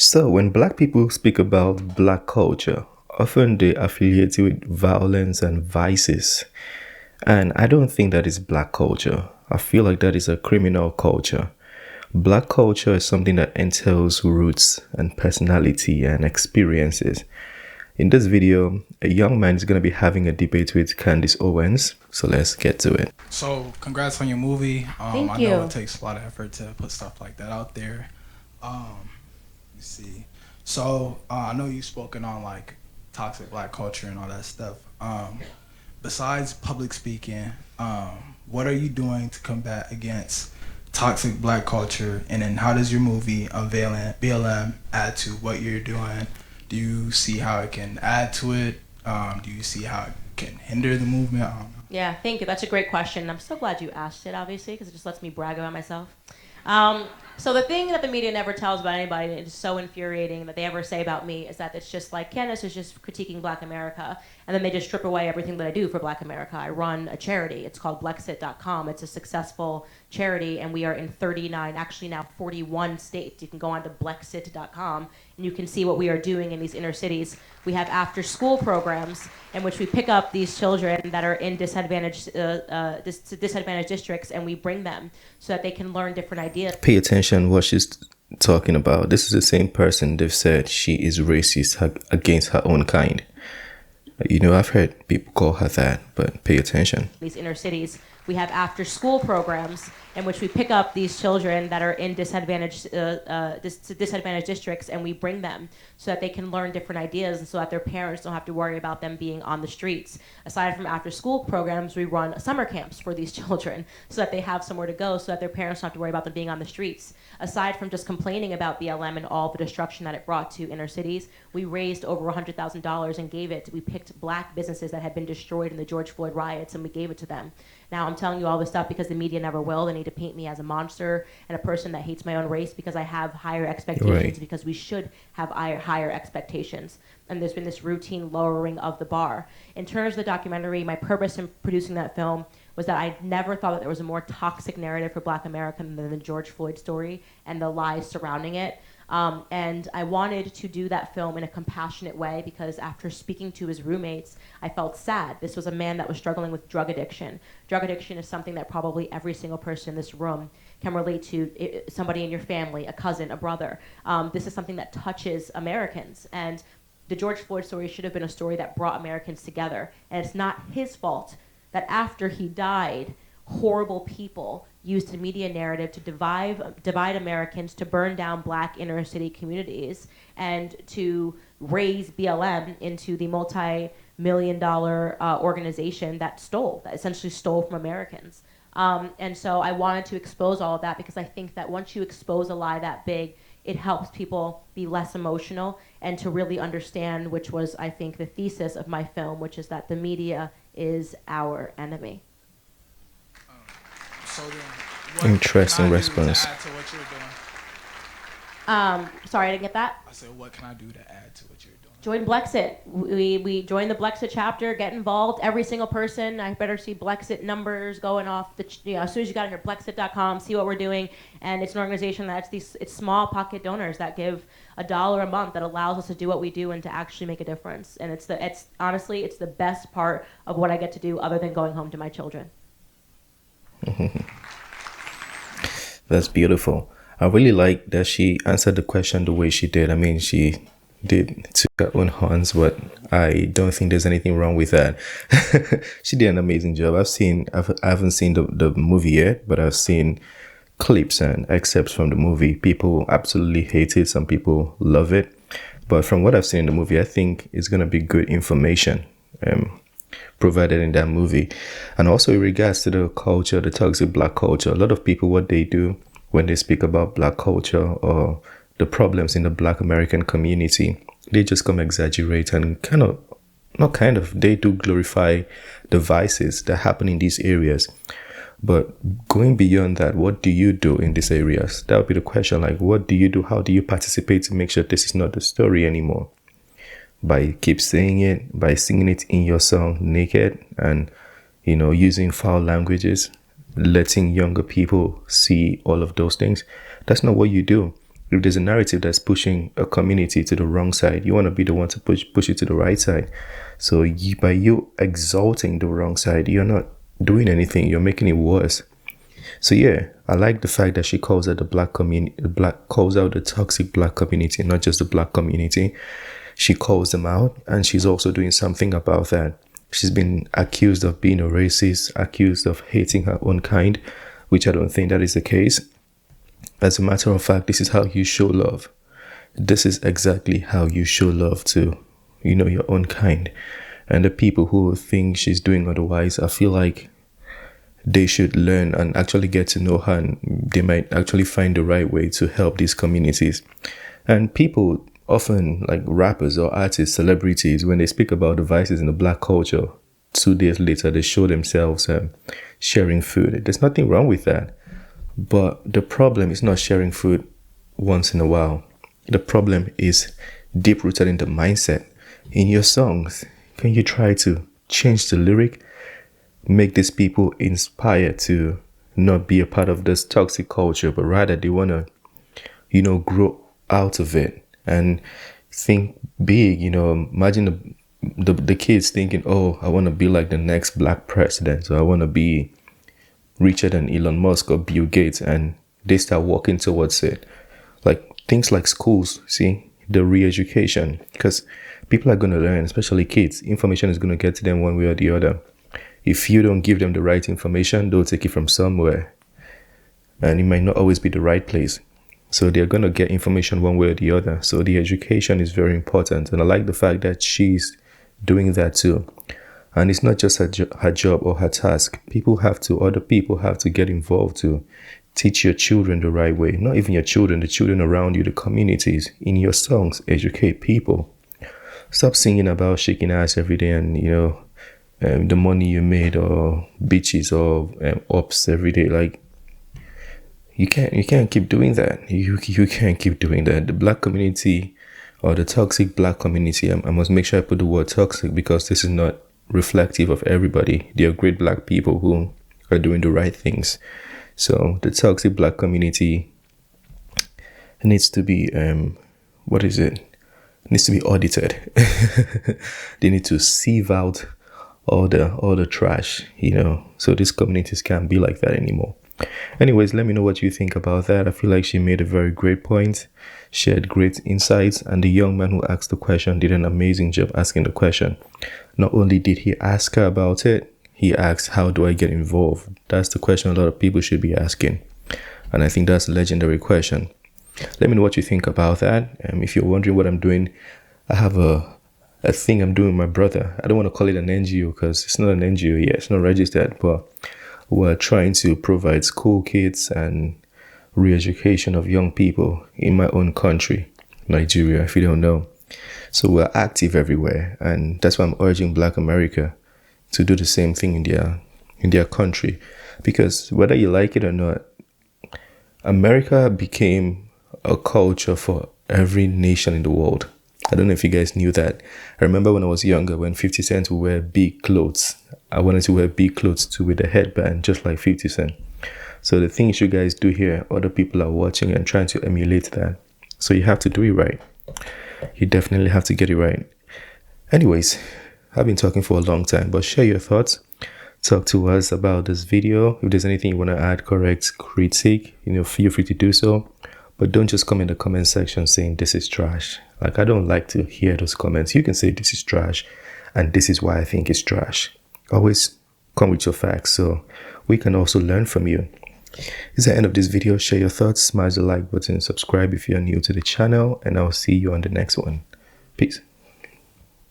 So, when black people speak about black culture, often they affiliate it with violence and vices. And I don't think that is black culture. I feel like that is a criminal culture. Black culture is something that entails roots and personality and experiences. In this video, a young man is going to be having a debate with Candace Owens. So let's get to it. So congrats on your movie. Thank you. I know it takes a lot of effort to put stuff like that out there. Let's see. So I know you've spoken on like toxic black culture and all that stuff. Besides public speaking, what are you doing to combat against toxic black culture? And then how does your movie BLM add to what you're doing? Do you see how it can add to it? Do you see how it can hinder the movement? I don't know. Yeah, thank you. That's a great question. I'm so glad you asked it, obviously, because it just lets me brag about myself. So the thing that the media never tells about anybody, and it's so infuriating that they ever say about me, is that it's just like, Candace is just critiquing Black America, and then they just strip away everything that I do for Black America. I run a charity. It's called Blexit.com. It's a successful charity, and we are in 39, actually now 41 states. You can go on to Blexit.com, and you can see what we are doing in these inner cities. We have after-school programs in which we pick up these children that are in disadvantaged districts, and we bring them so that they can learn different ideas. Pay attention what she's talking about. This is the same person they've said she is racist against her own kind. You know, I've heard people call her that, but pay attention. These inner cities, we have after-school programs in which we pick up these children that are in disadvantaged districts, and we bring them so that they can learn different ideas and so that their parents don't have to worry about them being on the streets. Aside from after-school programs, we run summer camps for these children so that they have somewhere to go so that their parents don't have to worry about them being on the streets. Aside from just complaining about BLM and all the destruction that it brought to inner cities, we raised over $100,000 and gave it. We picked black businesses that had been destroyed in the George Floyd riots, and we gave it to them. Now I'm telling you all this stuff because the media never will. They need to paint me as a monster and a person that hates my own race because I have higher expectations, right. Because we should have higher expectations. And there's been this routine lowering of the bar. In terms of the documentary, my purpose in producing that film was that I never thought that there was a more toxic narrative for Black America than the George Floyd story and the lies surrounding it. And I wanted to do that film in a compassionate way because after speaking to his roommates, I felt sad. This was a man that was struggling with drug addiction. Drug addiction is something that probably every single person in this room can relate to, somebody in your family, a cousin, a brother. This is something that touches Americans. And the George Floyd story should have been a story that brought Americans together. And it's not his fault that after he died, horrible people used the media narrative to divide Americans, to burn down black inner city communities, and to raise BLM into the multi-million-dollar organization that essentially stole from Americans. And so I wanted to expose all of that because I think that once you expose a lie that big, it helps people be less emotional and to really understand, which was, I think, the thesis of my film, which is that the media is our enemy. So then, Interesting response. To add to what you're doing? Sorry, I didn't get that. I said, what can I do to add to what you're doing? Join Blexit. We join the Blexit chapter, get involved. Every single person, I better see Blexit numbers going off. As soon as you got here, Blexit.com, see what we're doing. And it's an organization that's it's small pocket donors that give $1 a month that allows us to do what we do and to actually make a difference. And it's honestly, it's the best part of what I get to do other than going home to my children. That's beautiful. I really like that she answered the question the way she did. I mean, she did to her own hands, but I don't think there's anything wrong with that. She did an amazing job. I haven't seen the movie yet, but I've seen clips and excerpts from the movie. People absolutely hate it. Some people love it. But from what I've seen in the movie, I think it's going to be good information provided in that movie. And also in regards to the culture, the toxic black culture, a lot of people, what they do when they speak about black culture or the problems in the black American community, they just come exaggerate and they do glorify the vices that happen in these areas. But going beyond that, what do you do in these areas? That would be the question. Like, what do you do? How do you participate to make sure this is not the story anymore? By keep saying it, by singing it in your song naked and, using foul languages, letting younger people see all of those things. That's not what you do. If there's a narrative that's pushing a community to the wrong side, you want to be the one to push it to the right side. So by you exalting the wrong side, you're not doing anything. You're making it worse. So yeah, I like the fact that she calls out the black community, calls out the toxic black community, not just the black community. She calls them out, and she's also doing something about that. She's been accused of being a racist, accused of hating her own kind, which I don't think that is the case. As a matter of fact, this is how you show love. This is exactly how you show love to, your own kind. And the people who think she's doing otherwise, I feel like they should learn and actually get to know her, and they might actually find the right way to help these communities. And people often, like rappers or artists, celebrities, when they speak about the vices in the black culture, 2 days later, they show themselves sharing food. There's nothing wrong with that. But the problem is not sharing food once in a while. The problem is deep-rooted in the mindset. In your songs, can you try to change the lyric? Make these people inspired to not be a part of this toxic culture, but rather they want to, grow out of it and think big. Imagine the kids thinking, oh, I want to be like the next black president, so I want to be richer than Elon Musk or Bill Gates, and they start walking towards it. Like things like schools, see, the re-education, because people are going to learn, especially kids. Information is going to get to them one way or the other. If you don't give them the right information, they'll take it from somewhere, and it might not always be the right place. So they're going to get information one way or the other. So the education is very important, and I like the fact that she's doing that too. And it's not just her job or her task. Other people have to get involved to teach your children the right way. Not even your children, the children around you, the communities. In your songs, educate people. Stop singing about shaking ass every day and, the money you made, or bitches, or ops every day. Like, you can't keep doing that. You can't keep doing that. The black community, or the toxic black community, I must make sure I put the word toxic, because this is not reflective of everybody. They are great black people who are doing the right things. So the toxic black community needs to be needs to be audited. They need to sieve out all the trash, so these communities can't be like that anymore. Anyways, let me know what you think about that. I feel like she made a very great point, shared great insights, and the young man who asked the question did an amazing job asking the question. Not only did he ask her about it, he asked, how do I get involved? That's the question a lot of people should be asking. And I think that's a legendary question. Let me know what you think about that. If you're wondering what I'm doing, I have a thing I'm doing with my brother. I don't want to call it an NGO because it's not an NGO yet. It's not registered, but we're trying to provide school kids and re-education of young people in my own country, Nigeria, if you don't know. So we're active everywhere, and that's why I'm urging Black America to do the same thing in their country. Because whether you like it or not, America became a culture for every nation in the world. I don't know if you guys knew that. I remember when I was younger, when 50 Cent would wear big clothes. I wanted to wear big clothes too, with a headband, just like 50 Cent. So the things you guys do here, other people are watching and trying to emulate that. So you have to do it right. You definitely have to get it right. Anyways, I've been talking for a long time, but share your thoughts. Talk to us about this video. If there's anything you want to add, correct, critique, feel free to do so. But don't just come in the comment section saying this is trash. Like, I don't like to hear those comments. You can say this is trash and this is why I think it's trash. Always come with your facts so we can also learn from you. This is the end of this video. Share your thoughts, smash the like button, subscribe if you're new to the channel, and I'll see you on the next one. Peace.